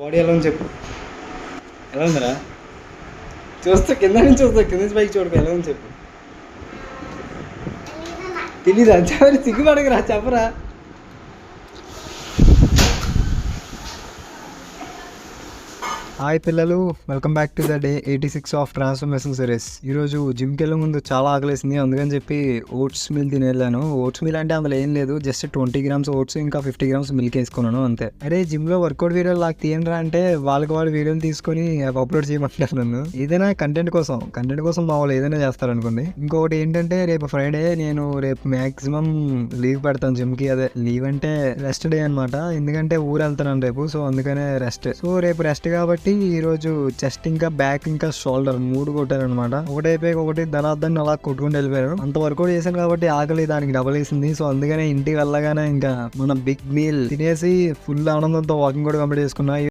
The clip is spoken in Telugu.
బాడీ ఎలా ఉంది చెప్పు. ఎలా ఉందిరా? కింద నుంచి పైకి చూడకు. ఎలా ఉంది చెప్పు. తెలీదా? చెప్పని సిగ్గుపడకరా, చెప్పరా. హాయ్ పిల్లలు, welcome back to the day 86 of transformation series. ఈరోజు జిమ్కి వెళ్ళే ముందు చాలా ఆకలేసింది, అందుకని చెప్పి ఓట్స్ మిల్ తిని వెళ్ళాను. ఓట్స్ మిల్ అంటే అందులో ఏం లేదు, జస్ట్ 20 గ్రామ్స్ ఓట్స్ ఇంకా 50 గ్రామ్స్ మిల్క్ వేసుకున్నాను అంతే. అరే జిమ్లో వర్కౌట్ వీడియోలు నాకు తీయండిరా అంటే వాళ్ళకి వాళ్ళు వీడియోలు తీసుకొని అప్లోడ్ చేయమంటారు నన్ను. ఏదైనా కంటెంట్ కోసం మా వాళ్ళు ఏదైనా చేస్తారనుకోండి. ఇంకొకటి ఏంటంటే రేపు ఫ్రైడే, నేను రేపు మ్యాక్సిమం లీవ్ పెడతాను జిమ్కి. అదే లీవ్ అంటే రెస్ట్ డే అనమాట, ఎందుకంటే ఊరు వెళ్తున్నాను రేపు. సో అందుకనే రెస్ట్. సో రేపు రెస్ట్ కాబట్టి ఈ రోజు చెస్ట్ ఇంకా బ్యాక్ ఇంకా షోల్డర్ 3 కొట్టారు అనమాట. ఒకటైపోయి ఒకటి ధనార్దాన్ని అలా కొట్టుకుంటూ వెళ్ళిపోయారు. అంత వర్కౌట్ చేశాను కాబట్టి ఆకలి దానికి డబల్ వేసింది. సో అందుకనే ఇంటికి వెళ్ళగానే ఇంకా మన బిగ్ మీల్ తినేసి ఫుల్ ఆనందంతో వాకింగ్ కూడా కంప్లీట్ చేసుకున్నా.